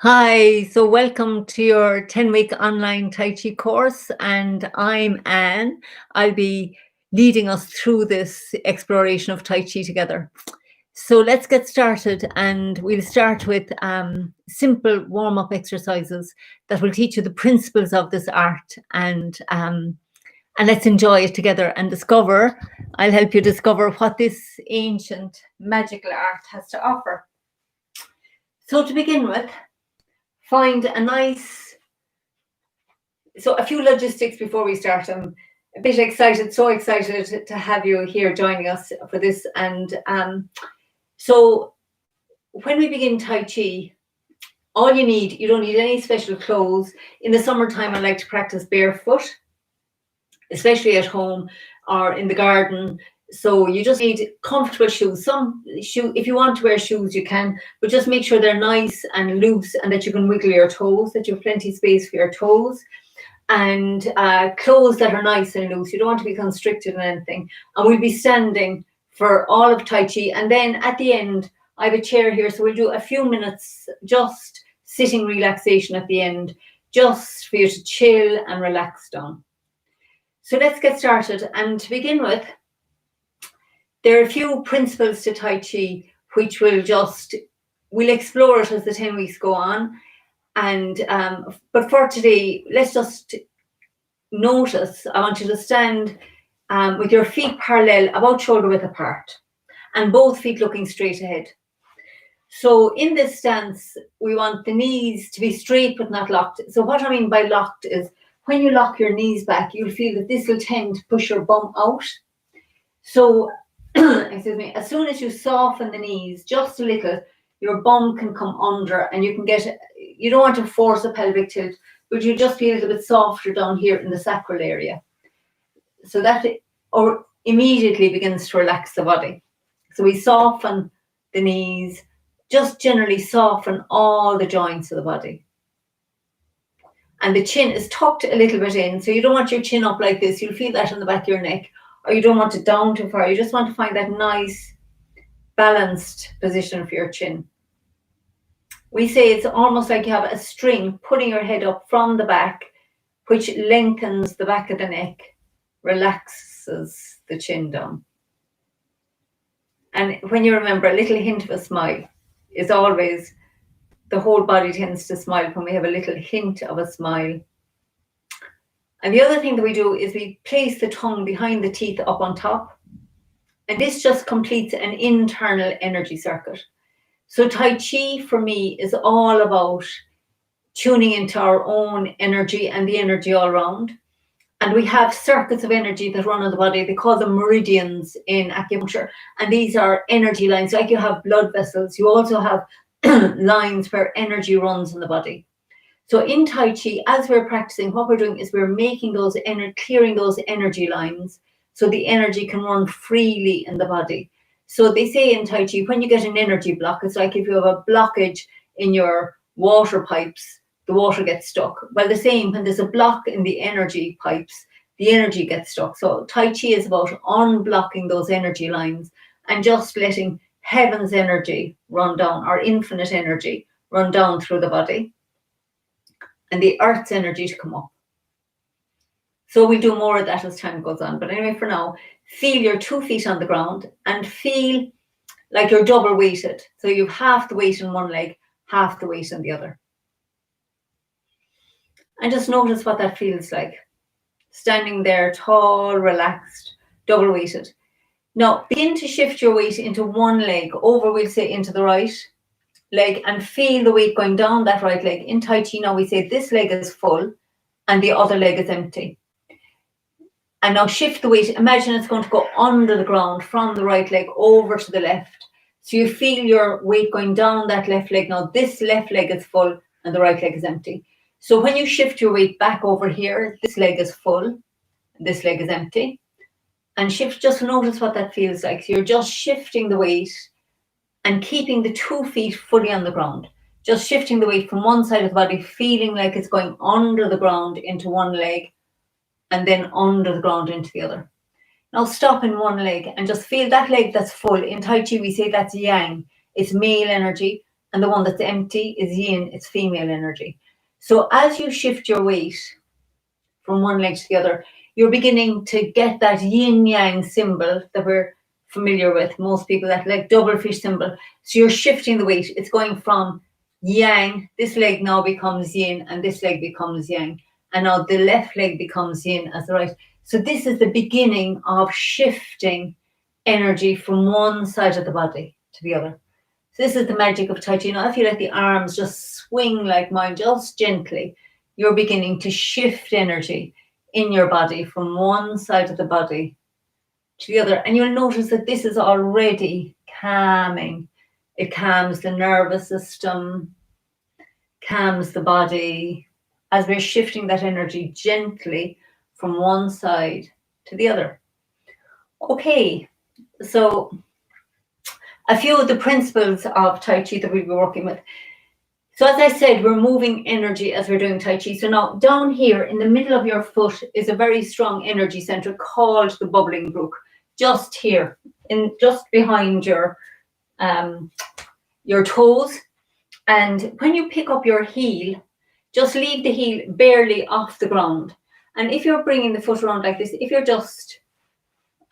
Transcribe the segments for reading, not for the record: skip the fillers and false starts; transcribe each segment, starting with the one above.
Hi, so welcome to your 10-week online Tai Chi course, and I'm Anne. I'll be leading us through this exploration of Tai Chi together. So let's get started, and we'll start with simple warm-up exercises that will teach you the principles of this art, and let's enjoy it together and discover. I'll help you discover what this ancient magical art has to offer. So to begin with, find a nice, so a few logistics before we start. I'm a bit excited, so excited to have you here joining us for this. And so when we begin Tai Chi, all you don't need any special clothes. In the summertime, I like to practice barefoot, especially at home or in the garden. So you just need comfortable shoes. If you want to wear shoes, you can, but just make sure they're nice and loose and that you can wiggle your toes, that you have plenty of space for your toes. And clothes that are nice and loose. You don't want to be constricted in anything. And we'll be standing for all of Tai Chi. And then at the end, I have a chair here. So we'll do a few minutes just sitting relaxation at the end, just for you to chill and relax down. So let's get started. And to begin with, there are a few principles to Tai Chi, which we'll explore it as the 10 weeks go on. And but for today, let's just notice, I want you to stand with your feet parallel, about shoulder width apart, and both feet looking straight ahead. So in this stance, we want the knees to be straight but not locked. So what I mean by locked is when you lock your knees back, you'll feel that this will tend to push your bum out. So, excuse me, as soon as you soften the knees just a little, your bum can come under and you don't want to force a pelvic tilt, but you just be a little bit softer down here in the sacral area. So that immediately begins to relax the body. So we soften the knees, just generally soften all the joints of the body. And the chin is tucked a little bit in, so you don't want your chin up like this. You'll feel that in the back of your neck, or you don't want it down too far. You just want to find that nice, balanced position for your chin. We say it's almost like you have a string putting your head up from the back, which lengthens the back of the neck, relaxes the chin down. And when you remember, a little hint of a smile is always, the whole body tends to smile when we have a little hint of a smile. And the other thing that we do is we place the tongue behind the teeth up on top. And this just completes an internal energy circuit. So Tai Chi for me is all about tuning into our own energy and the energy all around. And we have circuits of energy that run on the body. They call them meridians in acupuncture. And these are energy lines. Like you have blood vessels, you also have lines where energy runs in the body. So in Tai Chi, as we're practicing, what we're doing is we're making clearing those energy lines so the energy can run freely in the body. So they say in Tai Chi, when you get an energy block, it's like if you have a blockage in your water pipes, the water gets stuck. Well, the same, when there's a block in the energy pipes, the energy gets stuck. So Tai Chi is about unblocking those energy lines and just letting heaven's energy run down, or infinite energy run down through the body, and the earth's energy to come up. So we'll do more of that as time goes on. But anyway, for now, feel your 2 feet on the ground and feel like you're double weighted. So you have half the weight in one leg, half the weight in the other. And just notice what that feels like. Standing there tall, relaxed, double weighted. Now begin to shift your weight into one leg, over, we'll say, into the right leg, and feel the weight going down that right leg. In Tai Chi now we say this leg is full and the other leg is empty. And now shift the weight. Imagine it's going to go under the ground from the right leg over to the left. So you feel your weight going down that left leg. Now this left leg is full and the right leg is empty. So when you shift your weight back over here, this leg is full, this leg is empty. And just notice what that feels like. So you're just shifting the weight and keeping the 2 feet fully on the ground. Just shifting the weight from one side of the body, feeling like it's going under the ground into one leg and then under the ground into the other. Now stop in one leg and just feel that leg that's full. In Tai Chi, we say that's yang. It's male energy. and the one that's empty is yin, it's female energy. So as you shift your weight from one leg to the other, you're beginning to get that yin yang symbol that we're familiar with, most people, that like double fish symbol. So you're shifting the weight. It's going from yang, this leg now becomes yin, and this leg becomes yang. And now the left leg becomes yin as the right. So this is the beginning of shifting energy from one side of the body to the other. So this is the magic of Tai Chi. Now, if you let the arms just swing like mine, just gently, you're beginning to shift energy in your body from one side of the body to the other. And you'll notice that this is already calming. It calms the nervous system, calms the body, as we're shifting that energy gently from one side to the other. Okay, so a few of the principles of Tai Chi that we'll be working with. So as I said, we're moving energy as we're doing Tai Chi. So now down here in the middle of your foot is a very strong energy center called the bubbling brook. Just here, just behind your toes. And when you pick up your heel, just leave the heel barely off the ground. And if you're bringing the foot around like this, if you're just,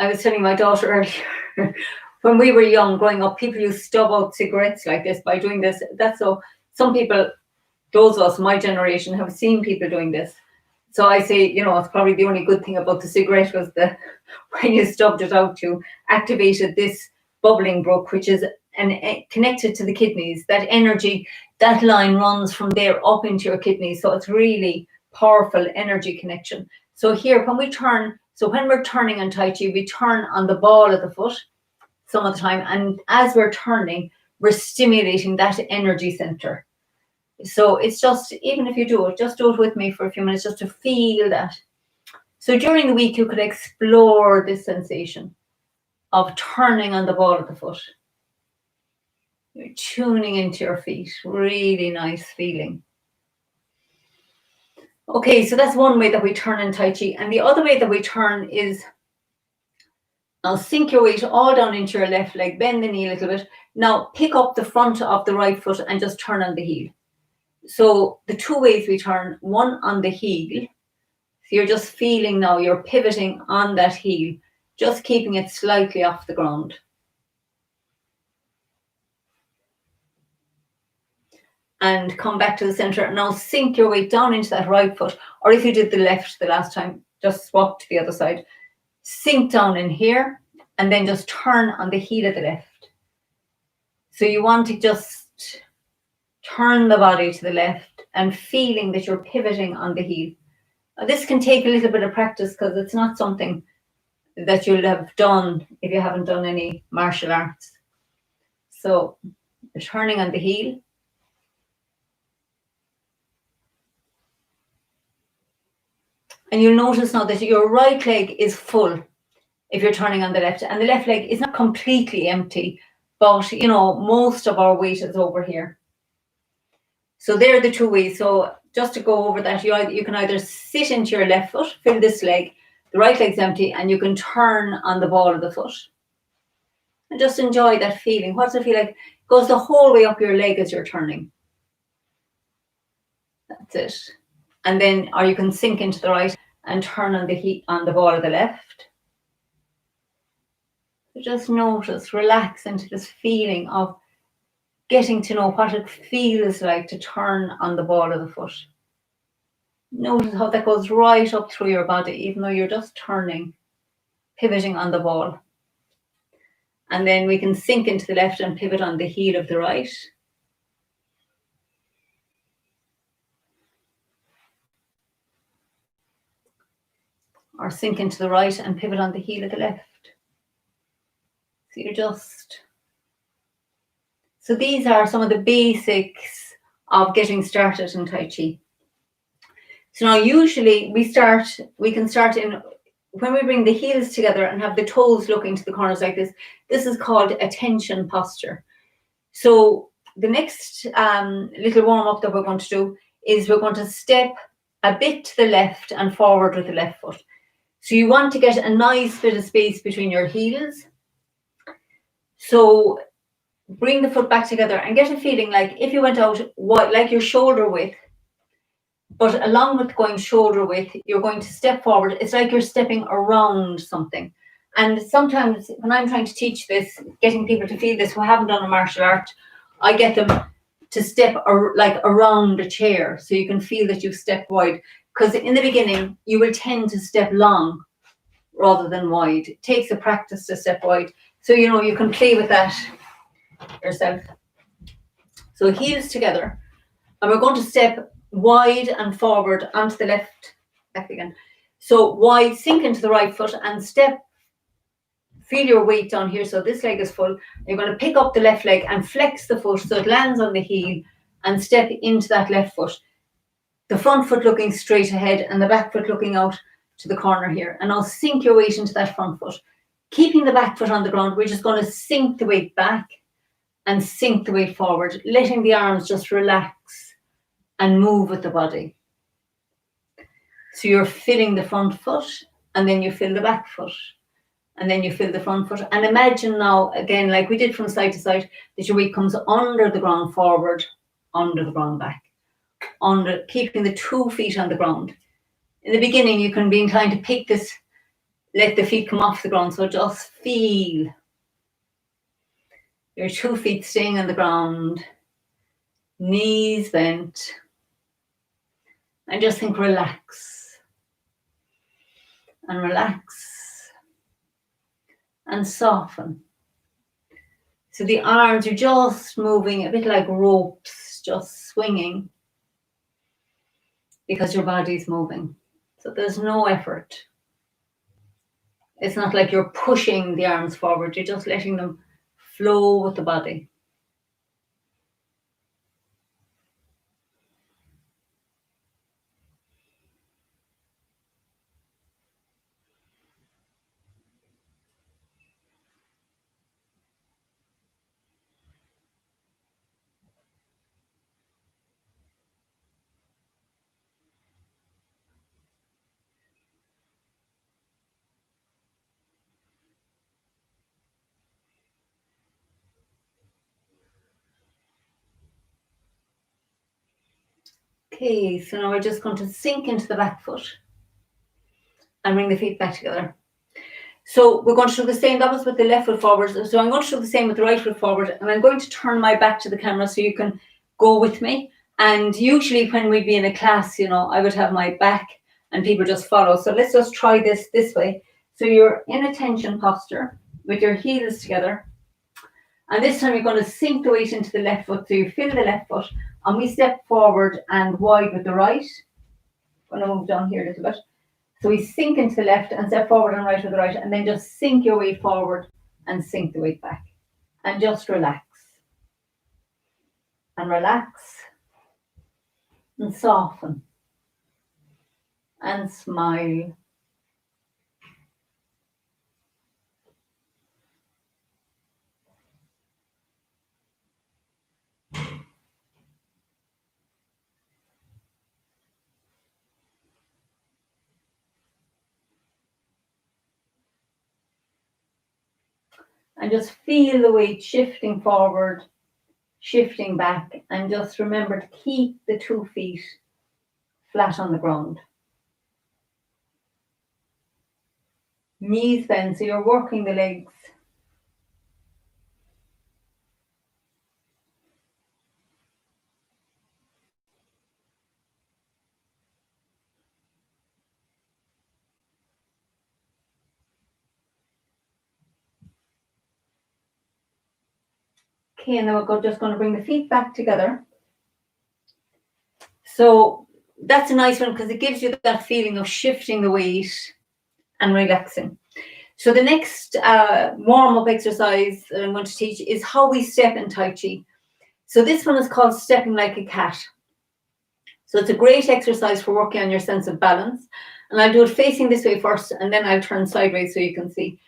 I was telling my daughter earlier, when we were young, growing up, people used to stub out cigarettes like this by doing this. That's so, some people, those of us, my generation, have seen people doing this. So I say, you know, it's probably the only good thing about the cigarette was the, when you stubbed it out, you activated this bubbling brook, which is connected to the kidneys. That energy, that line runs from there up into your kidneys. So it's really powerful energy connection. So here, when we turn, so when we're turning on Tai Chi, we turn on the ball of the foot some of the time. And as we're turning, we're stimulating that energy center. So it's just, even if you do it, just do it with me for a few minutes just to feel that. So during the week, you could explore this sensation of turning on the ball of the foot. You're tuning into your feet. Really nice feeling. Okay, so that's one way that we turn in Tai Chi. And the other way that we turn is, now sink your weight all down into your left leg, bend the knee a little bit. Now pick up the front of the right foot and just turn on the heel. So the two ways we turn, one on the heel. So you're just feeling now, you're pivoting on that heel, just keeping it slightly off the ground. And come back to the center. Now sink your weight down into that right foot. Or if you did the left the last time, just swap to the other side. Sink down in here and then just turn on the heel of the left. So you want to just turn the body to the left and feeling that you're pivoting on the heel. Now, this can take a little bit of practice because it's not something that you'll have done if you haven't done any martial arts. So you're turning on the heel. And you'll notice now that your right leg is full if you're turning on the left. And the left leg is not completely empty, but, you know, most of our weight is over here. So there are the two ways. So just to go over that, you can either sit into your left foot, fill this leg, the right leg's empty, and you can turn on the ball of the foot. And just enjoy that feeling. What does it feel like? It goes the whole way up your leg as you're turning. That's it. And then, or you can sink into the right and turn on the ball of the left. So just notice, relax into this feeling of getting to know what it feels like to turn on the ball of the foot. Notice how that goes right up through your body, even though you're just turning, pivoting on the ball. And then we can sink into the left and pivot on the heel of the right. Or sink into the right and pivot on the heel of the left. So you're just... So these are some of the basics of getting started in Tai Chi. So now usually we can start in, when we bring the heels together and have the toes looking to the corners like this, this is called attention posture. So the next little warm up that we're going to do is we're going to step a bit to the left and forward with the left foot. So you want to get a nice bit of space between your heels. So bring the foot back together and get a feeling like if you went out like your shoulder width, but along with going shoulder width, you're going to step forward. It's like you're stepping around something. And sometimes when I'm trying to teach this, getting people to feel this who haven't done a martial art, I get them to step like around a chair so you can feel that you've stepped wide. Because in the beginning, you will tend to step long rather than wide. It takes a practice to step wide. So, you know, you can play with that yourself. So heels together. And we're going to step wide and forward onto the left, back again. So wide, sink into the right foot and step. Feel your weight down here. So this leg is full. You're going to pick up the left leg and flex the foot so it lands on the heel and step into that left foot. The front foot looking straight ahead and the back foot looking out to the corner here. And now sink your weight into that front foot. Keeping the back foot on the ground, we're just going to sink the weight back and sink the weight forward, letting the arms just relax and move with the body. So you're filling the front foot and then you fill the back foot and then you fill the front foot. And imagine now, again, like we did from side to side, that your weight comes under the ground forward, under the ground back, under, keeping the 2 feet on the ground. In the beginning, you can be inclined to pick this, let the feet come off the ground. So just feel your 2 feet staying on the ground, knees bent, and just think relax and relax and soften. So the arms are just moving a bit like ropes, just swinging because your body's moving. So there's no effort. It's not like you're pushing the arms forward, you're just letting them flow with the body. Okay, so now we're just going to sink into the back foot and bring the feet back together. So we're going to do the same, that was with the left foot forward. So I'm going to do the same with the right foot forward, and I'm going to turn my back to the camera so you can go with me. And usually when we'd be in a class, you know, I would have my back and people just follow. So let's just try this way. So you're in a tension posture with your heels together. And this time you're going to sink the weight into the left foot. So you fill the left foot and we step forward and wide with the right. I'm going to move down here a little bit. So we sink into the left and step forward and right with the right, and then just sink your weight forward and sink the weight back. And just relax. And relax. And soften. And smile. And just feel the weight shifting forward, shifting back, and just remember to keep the 2 feet flat on the ground. Knees bend, so you're working the legs. Okay, and then we're just going to bring the feet back together. So that's a nice one because it gives you that feeling of shifting the weight and relaxing. So the next warm-up exercise that I'm going to teach is how we step in Tai Chi. So this one is called stepping like a cat. So it's a great exercise for working on your sense of balance. And I'll do it facing this way first, and then I'll turn sideways so you can see.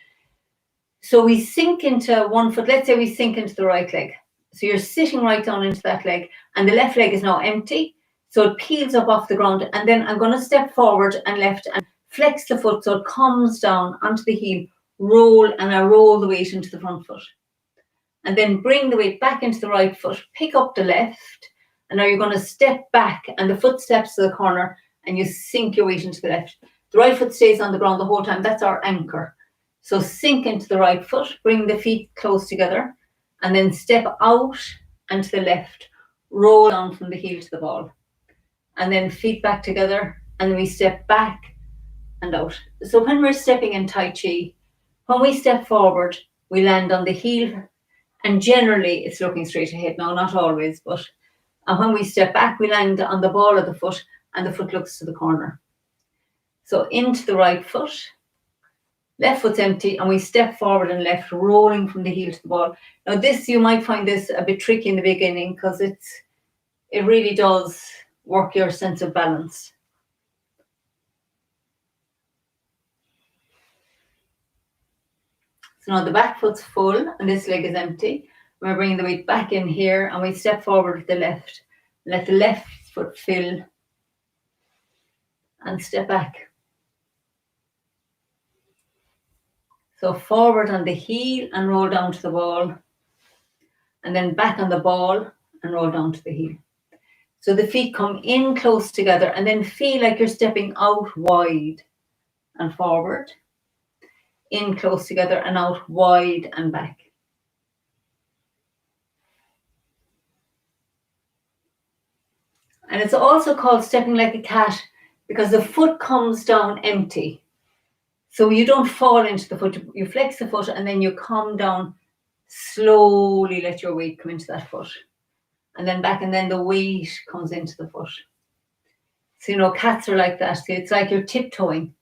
So we sink into one foot. Let's say we sink into the right leg. So you're sitting right down into that leg, and the left leg is now empty. So it peels up off the ground. And then I'm going to step forward and left and flex the foot so it comes down onto the heel, roll, and I roll the weight into the front foot. and then bring the weight back into the right foot, pick up the left, and now you're going to step back and the foot steps to the corner and you sink your weight into the left. The right foot stays on the ground the whole time. That's our anchor. So sink into the right foot, bring the feet close together, and then step out and to the left, roll down from the heel to the ball. And then feet back together, and then we step back and out. So when we're stepping in Tai Chi, when we step forward, we land on the heel, and generally it's looking straight ahead. Now, not always, but and when we step back, we land on the ball of the foot, and the foot looks to the corner. So into the right foot, left foot's empty, and we step forward and left, rolling from the heel to the ball. Now this, you might find this a bit tricky in the beginning because it really does work your sense of balance. So now the back foot's full and this leg is empty. We're bringing the weight back in here and we step forward with the left. Let the left foot fill and step back. So forward on the heel and roll down to the ball, and then back on the ball and roll down to the heel. So the feet come in close together and then feel like you're stepping out wide and forward, in close together and out wide and back. And it's also called stepping like a cat because the foot comes down empty. So you don't fall into the foot, you flex the foot and then you come down, slowly let your weight come into that foot. And then back, and then the weight comes into the foot. So, cats are like that. It's like you're tiptoeing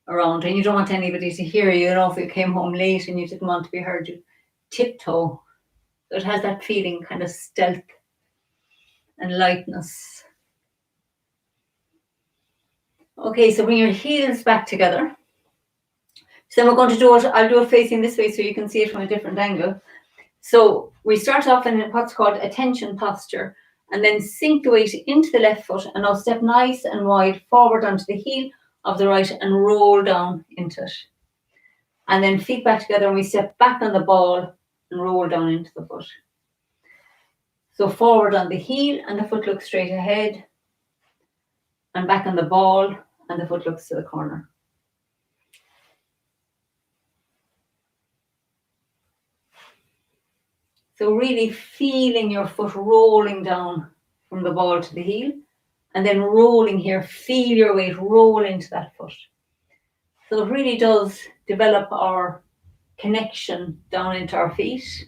around and you don't want anybody to hear you. If you came home late and you didn't want to be heard, you tiptoe. So it has that feeling, kind of stealth and lightness. Okay, so bring your heels back together. So then we're going to do it, I'll do it facing this way so you can see it from a different angle. So we start off in what's called attention posture and then sink the weight into the left foot and now step nice and wide forward onto the heel of the right and roll down into it. And then feet back together and we step back on the ball and roll down into the foot. So forward on the heel and the foot looks straight ahead and back on the ball and the foot looks to the corner. So really feeling your foot rolling down from the ball to the heel and then rolling here, feel your weight roll into that foot. So it really does develop our connection down into our feet.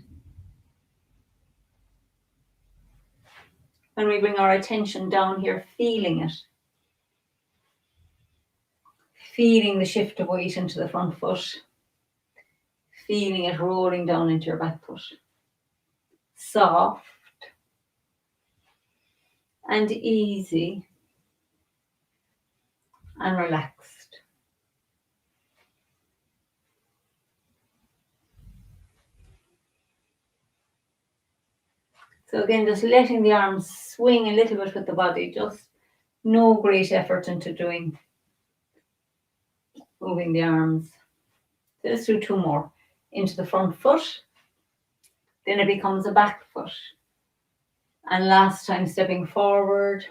When we bring our attention down here, feeling it. Feeling the shift of weight into the front foot. Feeling it rolling down into your back foot. Soft and easy and relaxed. So again, just letting the arms swing a little bit with the body, just no great effort into moving the arms. So let's do two more. Into the front foot. Then it becomes a back foot. And last time stepping forward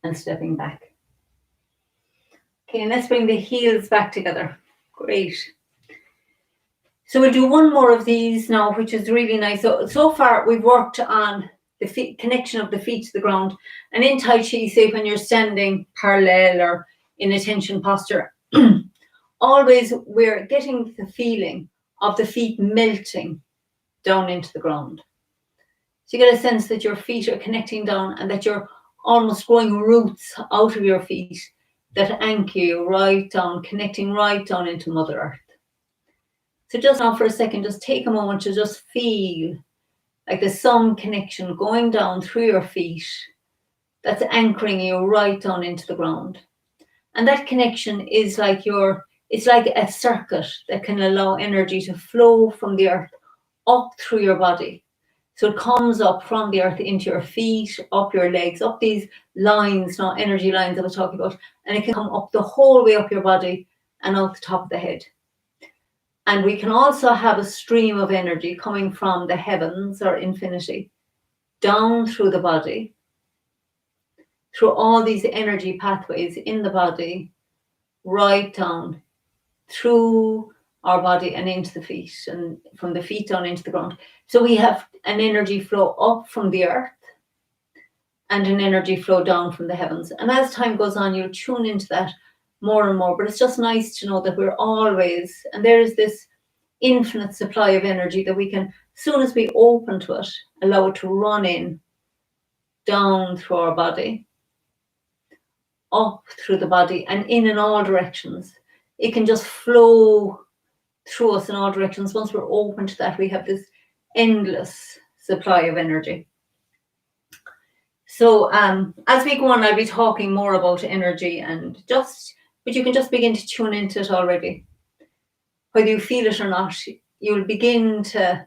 and stepping back. Okay, and let's bring the heels back together. Great. So we'll do one more of these now, which is really nice. So far we've worked on the connection of the feet to the ground. And in Tai Chi, say when you're standing parallel or in attention posture, always we're getting the feeling of the feet melting down into the ground. So you get a sense that your feet are connecting down and that you're almost growing roots out of your feet that anchor you right down, connecting right down into Mother Earth. So just now for a second, just take a moment to just feel like there's some connection going down through your feet that's anchoring you right down into the ground. And that connection is like it's like a circuit that can allow energy to flow from the earth up through your body. So it comes up from the earth into your feet, up your legs, up these lines, not energy lines I was talking about, and it can come up the whole way up your body and out the top of the head. And we can also have a stream of energy coming from the heavens or infinity down through the body, through all these energy pathways in the body, right down through our body and into the feet, and from the feet down into the ground. So we have an energy flow up from the earth and an energy flow down from the heavens. And as time goes on, you'll tune into that more and more. But it's just nice to know that we're always, and there is this infinite supply of energy that we can, as soon as we open to it, allow it to run in, down through our body, up through the body, and in all directions. It can just flow through us in all directions. Once we're open to that, we have this endless supply of energy. So as we go on, I'll be talking more about energy, but you can just begin to tune into it already. Whether you feel it or not, you'll begin to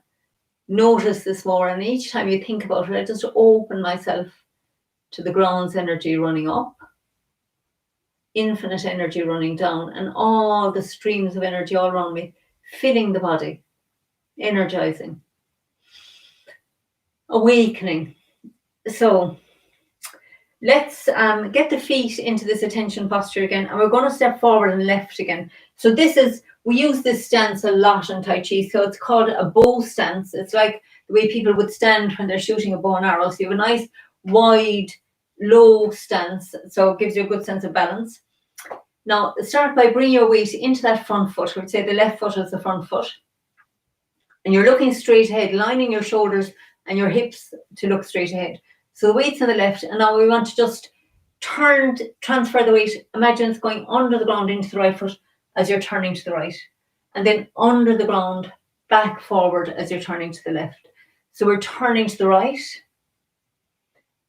notice this more. And each time you think about it, I just open myself to the ground's energy running up, infinite energy running down, and all the streams of energy all around me, filling the body, energizing, awakening. So let's get the feet into this attention posture again, and we're going to step forward and left again. So we use this stance a lot in Tai Chi, so it's called a bow stance. It's like the way people would stand when they're shooting a bow and arrow. So you have a nice, wide, low stance, so it gives you a good sense of balance. Now, start by bringing your weight into that front foot. We'd say the left foot is the front foot. And you're looking straight ahead, lining your shoulders and your hips to look straight ahead. So the weight's on the left, and now we want to just transfer the weight. Imagine it's going under the ground into the right foot as you're turning to the right, and then under the ground, back forward as you're turning to the left. So we're turning to the right,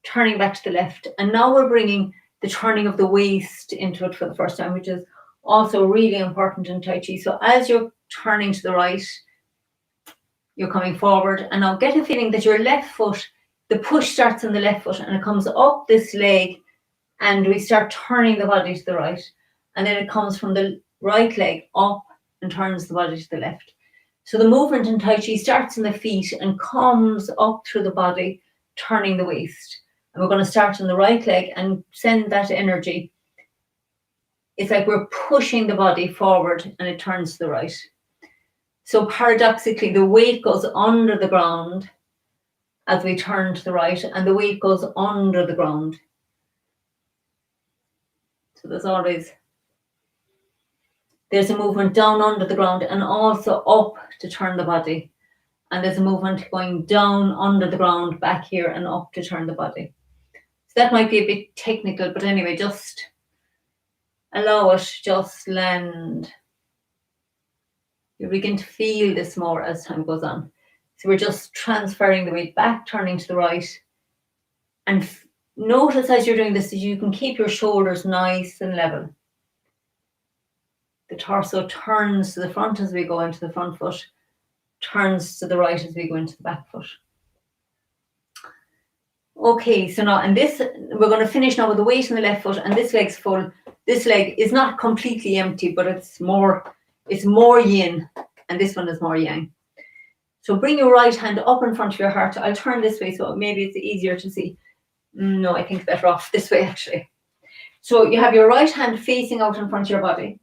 turning back to the left, and now we're bringing the turning of the waist into it for the first time, which is also really important in Tai Chi. So as you're turning to the right, you're coming forward, and now get a feeling that your left foot, the push starts in the left foot and it comes up this leg, and we start turning the body to the right, and then it comes from the right leg up and turns the body to the left. So the movement in Tai Chi starts in the feet and comes up through the body, turning the waist. And we're going to start on the right leg and send that energy. It's like we're pushing the body forward and it turns to the right. So paradoxically, the weight goes under the ground as we turn to the right, and the weight goes under the ground. So there's a movement down under the ground and also up to turn the body. And there's a movement going down under the ground back here and up to turn the body. So that might be a bit technical, but anyway, just allow it, just land. You begin to feel this more as time goes on. So we're just transferring the weight back, turning to the right. And notice as you're doing this that you can keep your shoulders nice and level. The torso turns to the front as we go into the front foot, turns to the right as we go into the back foot. Okay, so now, and this, we're going to finish now with the weight in the left foot, and this leg's full. This leg is not completely empty, but it's more yin, and this one is more yang. So bring your right hand up in front of your heart. I'll turn this way, so maybe it's easier to see. No, I think better off this way, actually. So you have your right hand facing out in front of your body.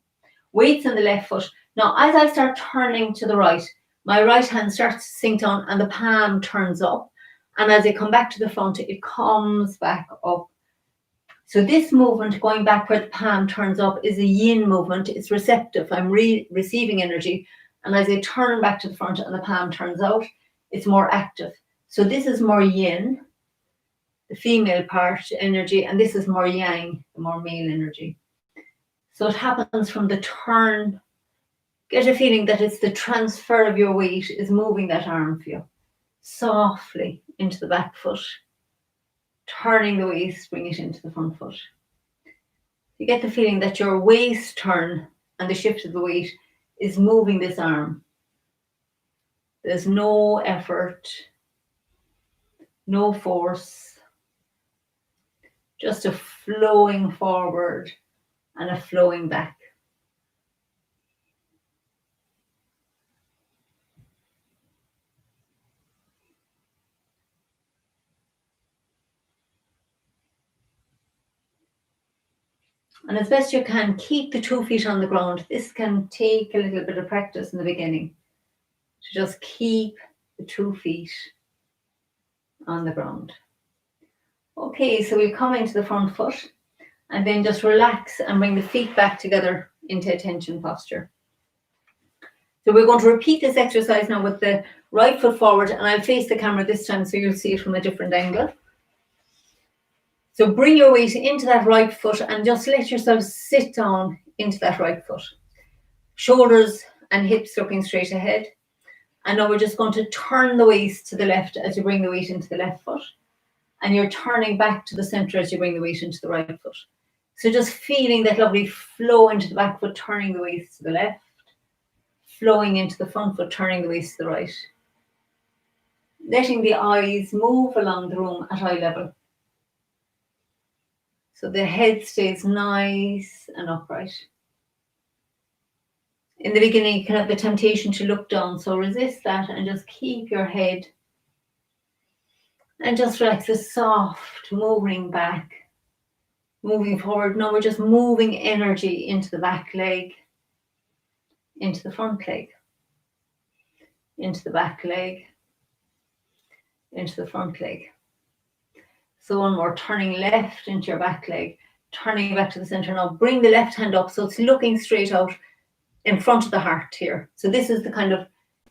Weights in the left foot. Now, as I start turning to the right, my right hand starts to sink down and the palm turns up. And as I come back to the front, it comes back up. So this movement going back where the palm turns up is a yin movement. It's receptive. I'm receiving energy. And as I turn back to the front and the palm turns out, it's more active. So this is more yin, the female part energy, and this is more yang, the more male energy. So it happens from the turn. Get a feeling that it's the transfer of your weight is moving that arm for you. Softly into the back foot. Turning the waist, bring it into the front foot. You get the feeling that your waist turn and the shift of the weight is moving this arm. There's no effort, no force, just a flowing forward and a flowing back. And as best you can, keep the 2 feet on the ground. This can take a little bit of practice in the beginning, to just keep the 2 feet on the ground. Okay, so we'll come into the front foot and then just relax and bring the feet back together into attention posture. So we're going to repeat this exercise now with the right foot forward, and I'll face the camera this time so you'll see it from a different angle. So bring your weight into that right foot and just let yourself sit down into that right foot. Shoulders and hips looking straight ahead. And now we're just going to turn the waist to the left as you bring the weight into the left foot. And you're turning back to the center as you bring the weight into the right foot. So just feeling that lovely flow into the back foot, turning the waist to the left. Flowing into the front foot, turning the waist to the right. Letting the eyes move along the room at eye level. So the head stays nice and upright. In the beginning, you can have the temptation to look down, so resist that and just keep your head. And just relax the soft, moving back, moving forward. Now we're just moving energy into the back leg, into the front leg, into the back leg, into the front leg. So one more, turning left into your back leg, turning back to the center. Now bring the left hand up so it's looking straight out in front of the heart here. So this is the kind of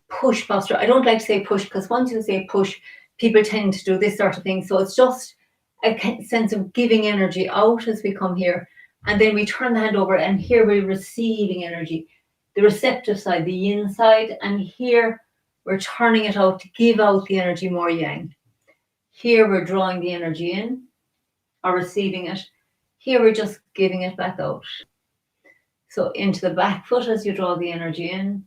push posture. I don't like to say push because once you say push, people tend to do this sort of thing. So it's just a sense of giving energy out as we come here. And then we turn the hand over and here we're receiving energy. The receptive side, the yin side, and here we're turning it out to give out the energy more yang. Here we're drawing the energy in or receiving it. Here we're just giving it back out. So into the back foot as you draw the energy in,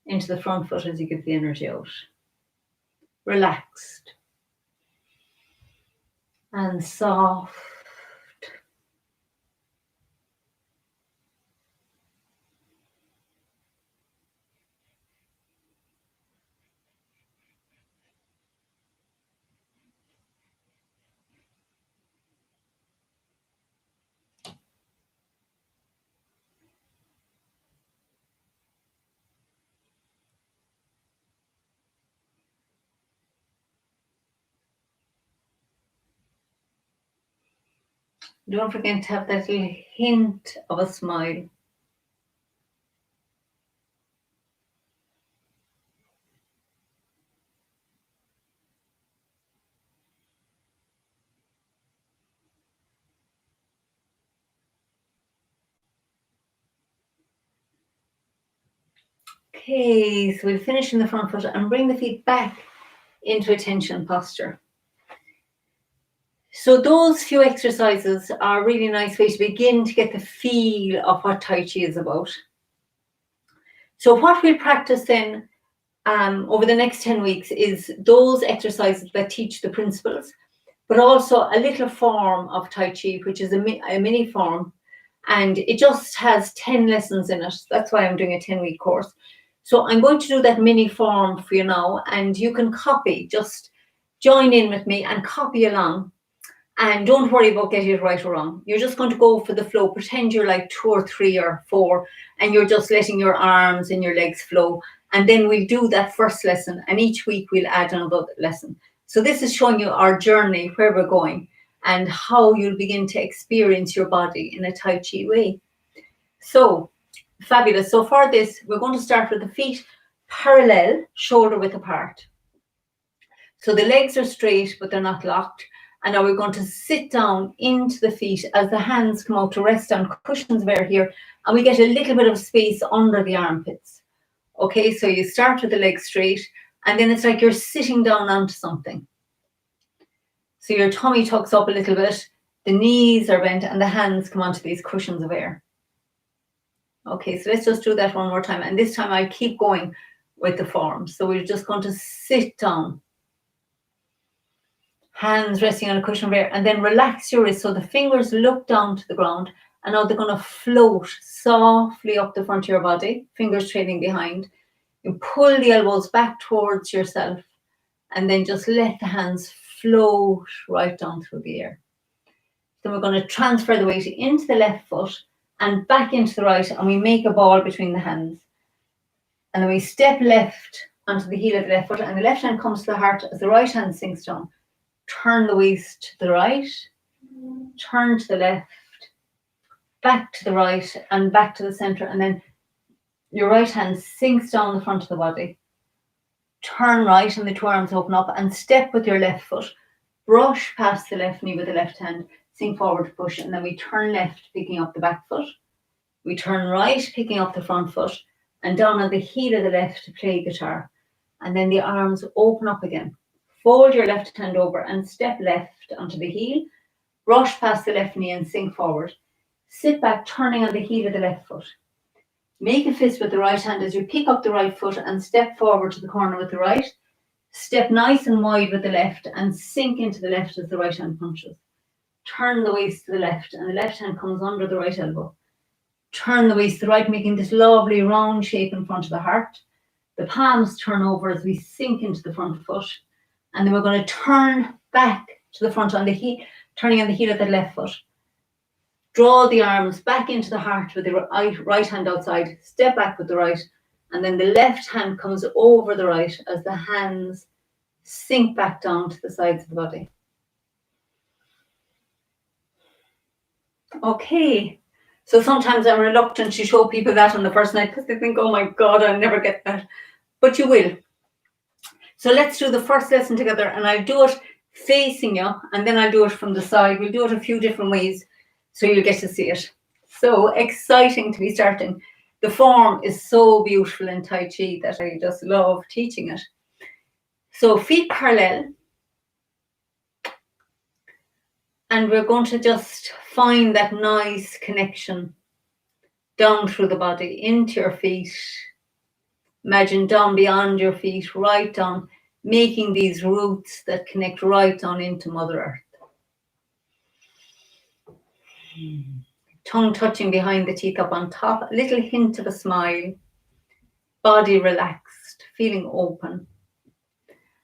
into the front foot as you give the energy out. Relaxed and soft. Don't forget to have that little hint of a smile. Okay, so we'll finish in the front foot and bring the feet back into attention posture. So those few exercises are a really nice way to begin to get the feel of what Tai Chi is about. So what we'll practice then over the next 10 weeks is those exercises that teach the principles, but also a little form of Tai Chi, which is a mini form, and it just has 10 lessons in it. That's why I'm doing a 10-week course. So I'm going to do that mini form for you now, and you can copy, just join in with me and copy along. And don't worry about getting it right or wrong. You're just going to go for the flow. Pretend you're like 2 or 3 or 4, and you're just letting your arms and your legs flow. And then we'll do that first lesson, and each week we'll add another lesson. So this is showing you our journey, where we're going, and how you'll begin to experience your body in a Tai Chi way. So, fabulous. So for this, we're going to start with the feet parallel, shoulder width apart. So the legs are straight, but they're not locked. And now we're going to sit down into the feet as the hands come out to rest on cushions of air here. And we get a little bit of space under the armpits. Okay, so you start with the legs straight, and then it's like you're sitting down onto something. So your tummy tucks up a little bit, the knees are bent, and the hands come onto these cushions of air. Okay, so let's just do that one more time. And this time I'll keep going with the form. So we're just going to sit down. Hands resting on a cushion of air, and then relax your wrists so the fingers look down to the ground, and now they're going to float softly up the front of your body, fingers trailing behind. You pull the elbows back towards yourself, and then just let the hands float right down through the air. Then we're going to transfer the weight into the left foot and back into the right, and we make a ball between the hands. And then we step left onto the heel of the left foot, and the left hand comes to the heart as the right hand sinks down. Turn the waist to the right, turn to the left, back to the right, and back to the center, and then your right hand sinks down the front of the body. Turn right, and the two arms open up, and step with your left foot. Brush past the left knee with the left hand, sink forward, push, and then we turn left, picking up the back foot. We turn right, picking up the front foot, and down on the heel of the left to play guitar. And then the arms open up again. Fold your left hand over and step left onto the heel. Brush past the left knee and sink forward. Sit back, turning on the heel of the left foot. Make a fist with the right hand as you pick up the right foot and step forward to the corner with the right. Step nice and wide with the left and sink into the left as the right hand punches. Turn the waist to the left, and the left hand comes under the right elbow. Turn the waist to the right, making this lovely round shape in front of the heart. The palms turn over as we sink into the front foot. And then we're going to turn back to the front on the heel, turning on the heel of the left foot. Draw the arms back into the heart with the right hand outside. Step back with the right. And then the left hand comes over the right as the hands sink back down to the sides of the body. Okay. So sometimes I'm reluctant to show people that on the first night because they think, oh my God, I'll never get that. But you will. So let's do the first lesson together, and I'll do it facing you, and then I'll do it from the side. We'll do it a few different ways so you'll get to see it. So exciting to be starting. The form is so beautiful in Tai Chi that I just love teaching it. So feet parallel. And we're going to just find that nice connection down through the body, into your feet. Imagine down beyond your feet, right down, making these roots that connect right down into Mother Earth. Tongue touching behind the teeth up on top, a little hint of a smile. Body relaxed, feeling open.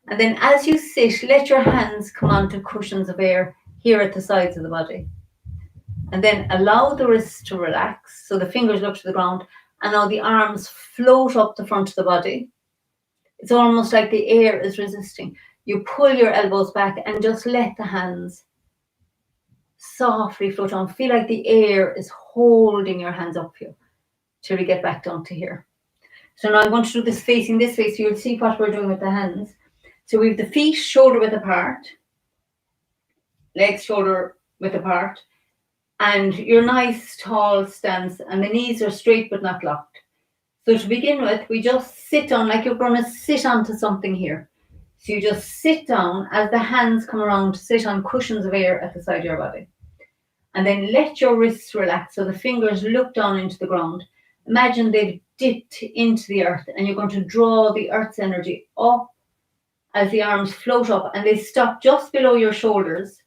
And then as you sit, let your hands come onto cushions of air here at the sides of the body. And then allow the wrists to relax, so the fingers look to the ground, and now the arms float up the front of the body. It's almost like the air is resisting. You pull your elbows back and just let the hands softly float on. Feel like the air is holding your hands up here till we get back down to here. So now I'm going to do this facing this way, so you'll see what we're doing with the hands. So we have the feet shoulder width apart, legs shoulder width apart, and your nice tall stance, and the knees are straight but not locked. So to begin with, we just sit down like you're going to sit onto something here. So you just sit down as the hands come around to sit on cushions of air at the side of your body. And then let your wrists relax so the fingers look down into the ground. Imagine they've dipped into the earth, and you're going to draw the earth's energy up as the arms float up, and they stop just below your shoulders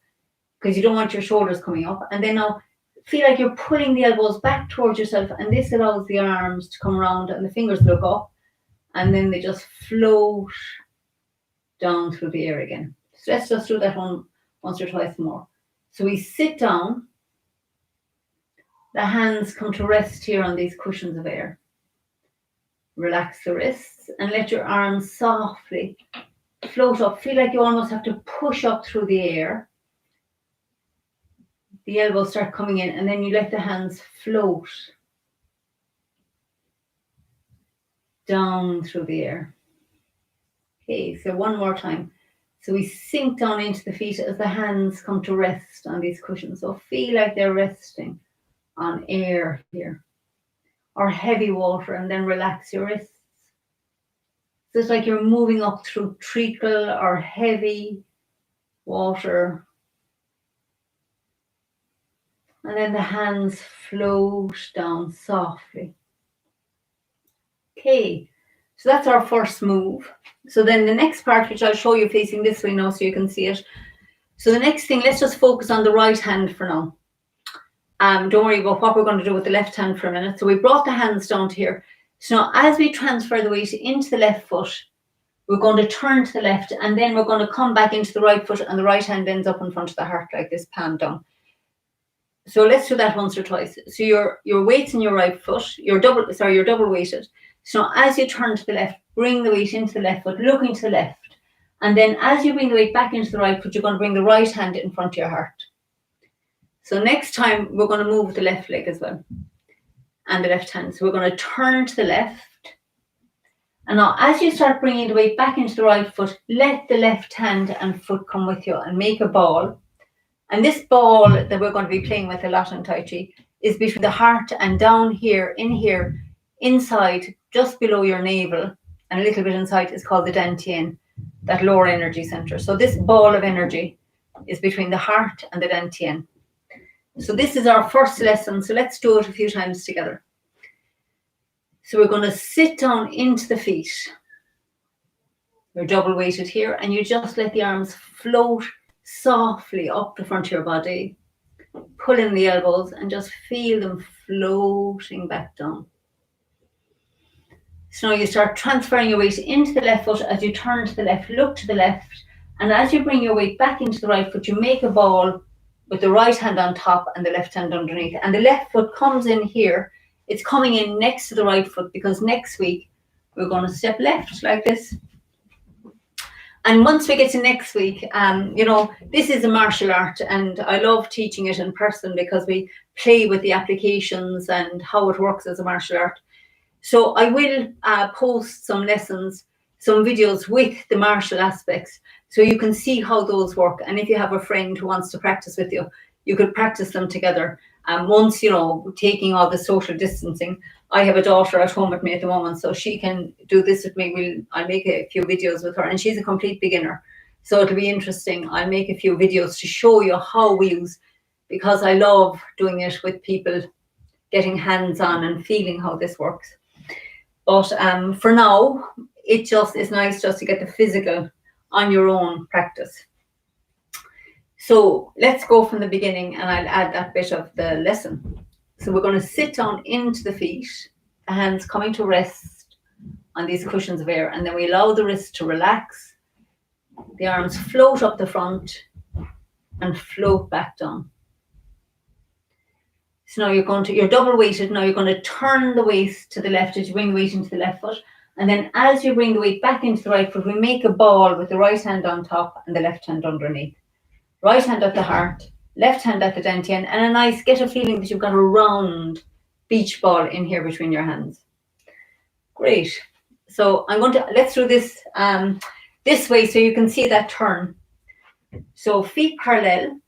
because you don't want your shoulders coming up. And then now feel like you're pulling the elbows back towards yourself, and this allows the arms to come around and the fingers look up, and then they just float down through the air again. So let's just do that one once or twice more. So we sit down, the hands come to rest here on these cushions of air. Relax the wrists and let your arms softly float up. Feel like you almost have to push up through the air. The elbows start coming in, and then you let the hands float down through the air. Okay, so one more time. So we sink down into the feet as the hands come to rest on these cushions. So feel like they're resting on air here, or heavy water, and then relax your wrists. So it's like you're moving up through treacle or heavy water. And then the hands float down softly. Okay, so that's our first move. So then the next part, which I'll show you facing this way now so you can see it. So the next thing, let's just focus on the right hand for now. Don't worry about what we're going to do with the left hand for a minute. So we brought the hands down to here. So now as we transfer the weight into the left foot, we're going to turn to the left, and then we're going to come back into the right foot, and the right hand ends up in front of the heart like this, palm down. So let's do that once or twice. So your weight's in your right foot, you're double weighted. So as you turn to the left, bring the weight into the left foot, looking to the left. And then as you bring the weight back into the right foot, you're going to bring the right hand in front of your heart. So next time we're going to move the left leg as well. And the left hand. So we're going to turn to the left. And now as you start bringing the weight back into the right foot, let the left hand and foot come with you and make a ball. And this ball that we're going to be playing with a lot in Tai Chi is between the heart and down here, inside, just below your navel, and a little bit inside is called the Dantian, that lower energy center. So this ball of energy is between the heart and the Dantian. So this is our first lesson. So let's do it a few times together. So we're going to sit down into the feet. You're double weighted here, and you just let the arms float softly up the front of your body. Pull in the elbows and just feel them floating back down. So now you start transferring your weight into the left foot as you turn to the left, look to the left, and as you bring your weight back into the right foot, you make a ball with the right hand on top and the left hand underneath. And the left foot comes in here. It's coming in next to the right foot because next week we're going to step left like this. And once we get to next week, this is a martial art, and I love teaching it in person because we play with the applications and how it works as a martial art. So I will post some lessons, some videos with the martial aspects, so you can see how those work. And if you have a friend who wants to practice with you, you could practice them together. Once, taking all the social distancing, I have a daughter at home with me at the moment, so she can do this with me. I'll make a few videos with her, and she's a complete beginner. So it'll be interesting. I'll make a few videos to show you how we use, because I love doing it with people, getting hands-on and feeling how this works. But for now, it just is nice just to get the physical on your own practice. So let's go from the beginning, and I'll add that bit of the lesson. So we're going to sit down into the feet, the hands coming to rest on these cushions of air, and then we allow the wrist to relax. The arms float up the front and float back down. So now you're double weighted. Now you're going to turn the waist to the left as you bring the weight into the left foot. And then as you bring the weight back into the right foot, we make a ball with the right hand on top and the left hand underneath. Right hand at the heart, left hand at the dantian, and get a feeling that you've got a round beach ball in here between your hands. Great. So let's do this this way so you can see that turn. So feet parallel,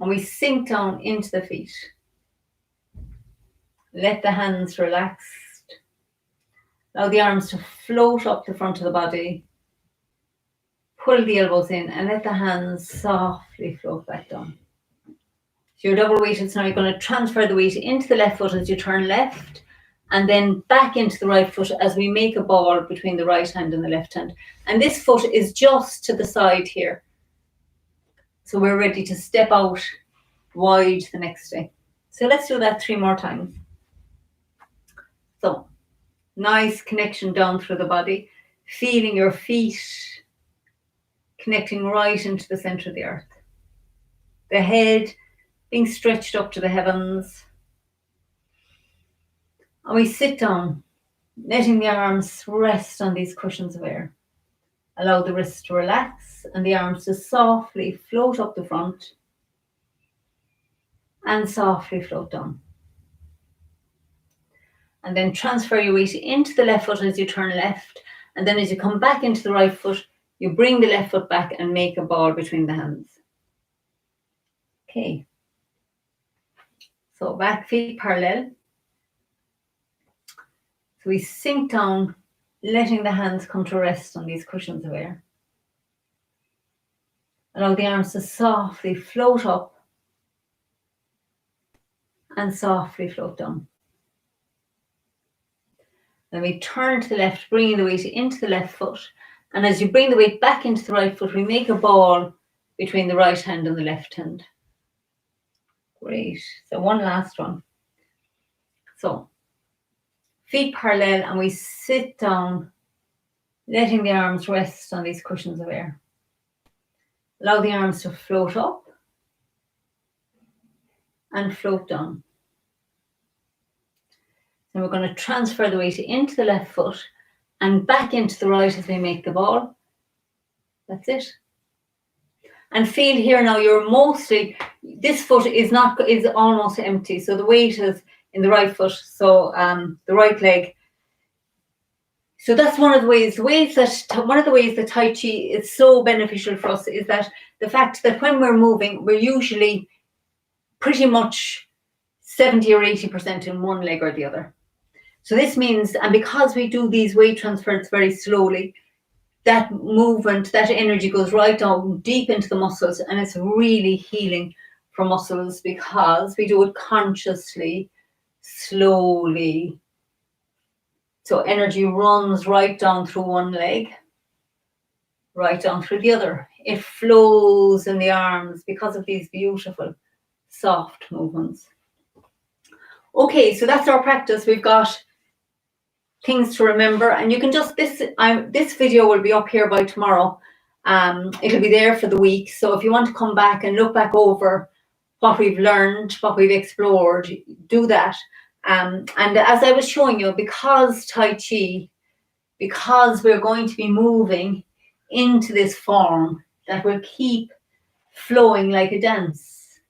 and we sink down into the feet. Let the hands relax. Allow the arms to float up the front of the body. Pull the elbows in and let the hands softly float back down. So you're double weighted, so now you're going to transfer the weight into the left foot as you turn left, and then back into the right foot as we make a ball between the right hand and the left hand. And this foot is just to the side here. So we're ready to step out wide the next day. So let's do that 3 more times. So nice connection down through the body, feeling your feet connecting right into the center of the earth. The head being stretched up to the heavens. And we sit down, letting the arms rest on these cushions of air. Allow the wrists to relax and the arms to softly float up the front and softly float down. And then transfer your weight into the left foot as you turn left. And then as you come back into the right foot, you bring the left foot back and make a ball between the hands. Okay. So back feet parallel. So we sink down, letting the hands come to rest on these cushions of air. Allow the arms to softly float up and softly float down. Then we turn to the left, bringing the weight into the left foot. And as you bring the weight back into the right foot, we make a ball between the right hand and the left hand. Great. So one last one. So feet parallel, and we sit down, letting the arms rest on these cushions of air. Allow the arms to float up and float down. Then we're going to transfer the weight into the left foot and back into the right as we make the ball. That's it. And feel here now, you're mostly, this foot is almost empty. So the weight is in the right foot. So the right leg. So that's one of the ways that Tai Chi is so beneficial for us, is that the fact that when we're moving, we're usually pretty much 70 or 80% in one leg or the other. So this means, and because we do these weight transfers very slowly, that movement, that energy goes right down deep into the muscles, and it's really healing for muscles because we do it consciously, slowly. So energy runs right down through one leg, right down through the other. It flows in the arms because of these beautiful, soft movements. Okay, so that's our practice. We've got things to remember, and you can just, this video will be up here by tomorrow. It'll be there for the week. So if you want to come back and look back over what we've learned, what we've explored, do that. And as I was showing you, because Tai Chi, because we're going to be moving into this form that will keep flowing like a dance.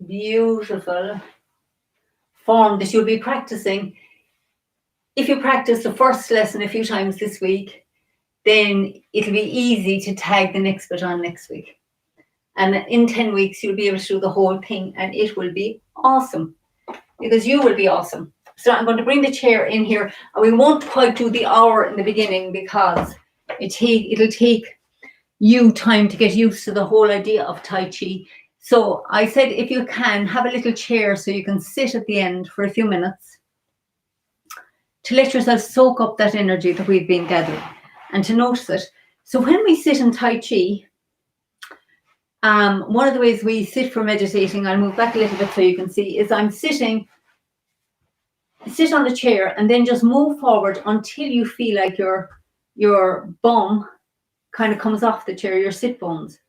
Beautiful form that you'll be practicing. If you practice the first lesson a few times this week, then it'll be easy to tag the next bit on next week. And in 10 weeks, you'll be able to do the whole thing, and it will be awesome, because you will be awesome. So I'm going to bring the chair in here, and we won't quite do the hour in the beginning because it'll take you time to get used to the whole idea of Tai Chi. So I said, if you can, have a little chair so you can sit at the end for a few minutes to let yourself soak up that energy that we've been gathering and to notice it. So when we sit in Tai Chi, one of the ways we sit for meditating, I'll move back a little bit so you can see, is I'm sit on the chair and then just move forward until you feel like your bum kind of comes off the chair, your sit bones,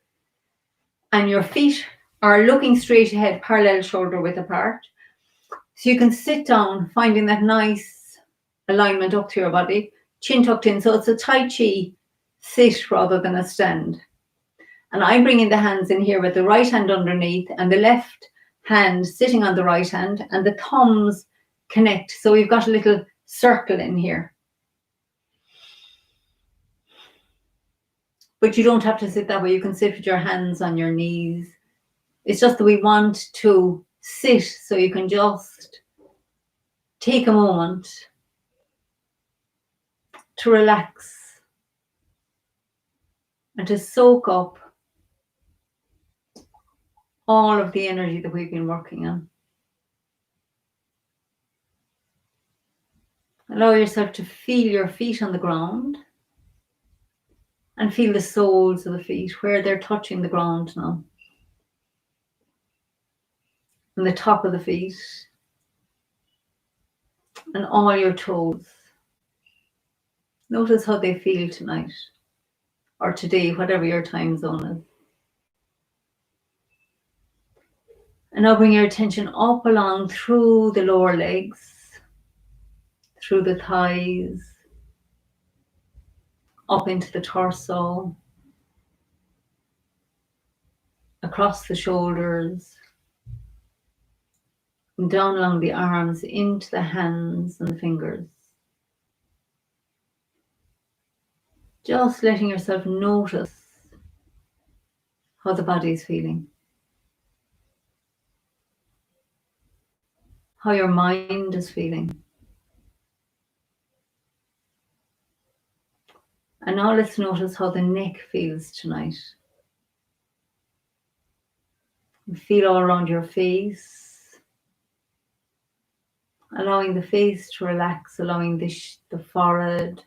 and your feet are looking straight ahead, parallel shoulder width apart. So you can sit down, finding that nice alignment up to your body, chin tucked in. So it's a Tai Chi sit rather than a stand. And I'm bringing the hands in here with the right hand underneath and the left hand sitting on the right hand, and the thumbs connect. So we've got a little circle in here. But you don't have to sit that way. You can sit with your hands on your knees. It's just that we want to sit, so you can just take a moment to relax and to soak up all of the energy that we've been working on. Allow yourself to feel your feet on the ground and feel the soles of the feet, where they're touching the ground now. And the top of the feet and all your toes. Notice how they feel tonight or today, whatever your time zone is. And now bring your attention up along through the lower legs, through the thighs, up into the torso, across the shoulders, and down along the arms, into the hands and the fingers. Just letting yourself notice how the body is feeling, how your mind is feeling. And now let's notice how the neck feels tonight. Feel all around your face, allowing the face to relax, allowing the forehead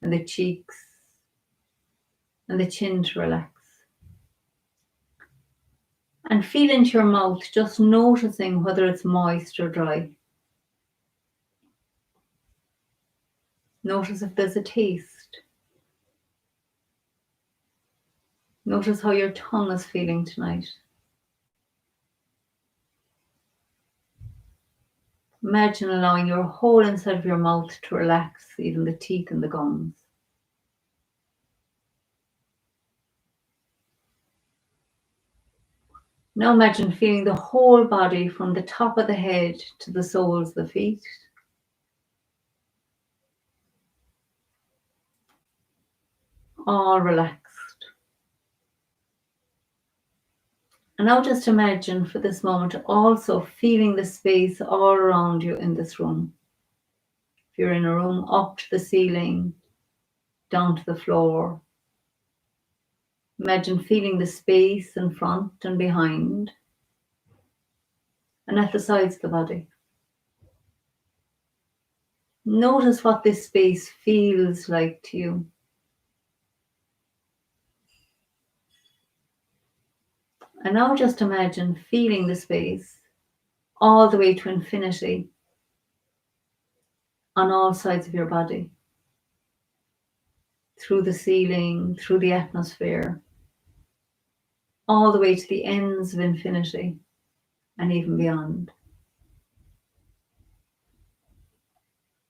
and the cheeks and the chin to relax. And feel into your mouth, just noticing whether it's moist or dry. Notice if there's a taste. Notice how your tongue is feeling tonight. Imagine allowing your whole inside of your mouth to relax, even the teeth and the gums. Now imagine feeling the whole body from the top of the head to the soles of the feet. All relaxed. And now just imagine for this moment also feeling the space all around you in this room. If you're in a room, up to the ceiling, down to the floor. Imagine feeling the space in front and behind and at the sides of the body. Notice what this space feels like to you. And now just imagine feeling the space all the way to infinity on all sides of your body. Through the ceiling, through the atmosphere, all the way to the ends of infinity and even beyond.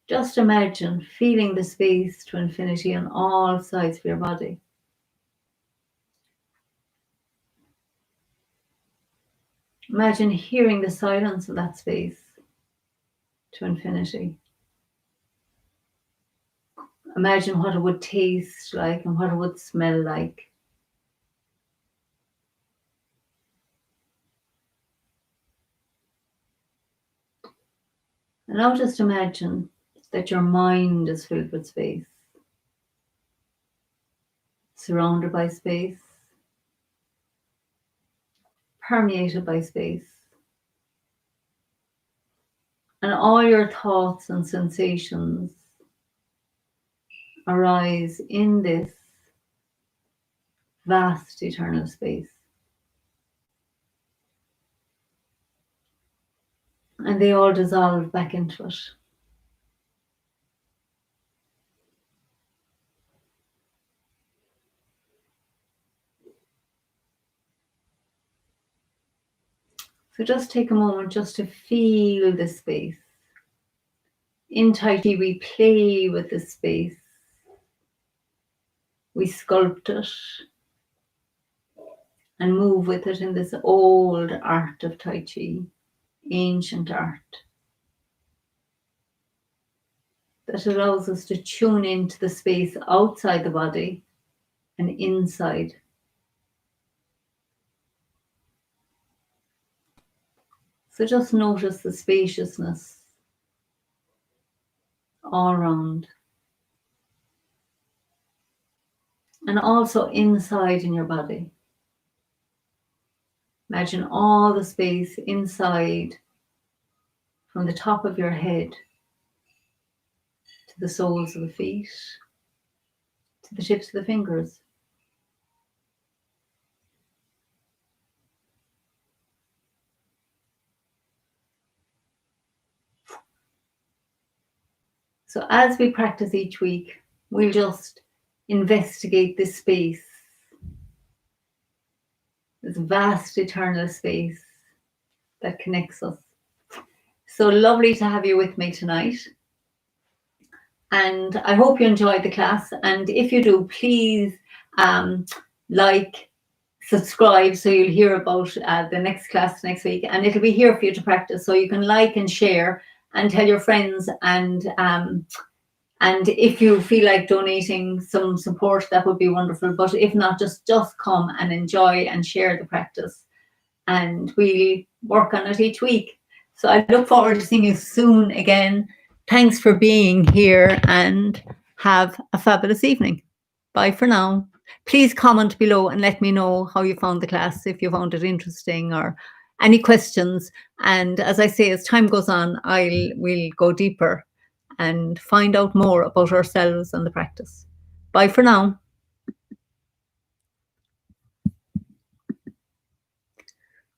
Just imagine feeling the space to infinity on all sides of your body. Imagine hearing the silence of that space to infinity. Imagine what it would taste like and what it would smell like. And now just imagine that your mind is filled with space, surrounded by space, permeated by space. And all your thoughts and sensations arise in this vast eternal space. And they all dissolve back into it. So just take a moment just to feel this space. In Tai Chi, we play with this space. We sculpt it and move with it in this old art of Tai Chi, ancient art, that allows us to tune into the space outside the body and inside. So just notice the spaciousness all around. And also inside in your body. Imagine all the space inside, from the top of your head to the soles of the feet, to the tips of the fingers. So as we practice each week, we'll just investigate this space, this vast eternal space that connects us. So lovely to have you with me tonight. And I hope you enjoyed the class. And if you do, please like, subscribe, so you'll hear about the next class next week. And it'll be here for you to practice. So you can like and share and tell your friends. And if you feel like donating some support, that would be wonderful. But if not, just come and enjoy and share the practice. And we work on it each week. So I look forward to seeing you soon again. Thanks for being here and have a fabulous evening. Bye for now. Please comment below and let me know how you found the class, if you found it interesting or any questions. And as I say, as time goes on, we'll go deeper and find out more about ourselves and the practice. Bye for now.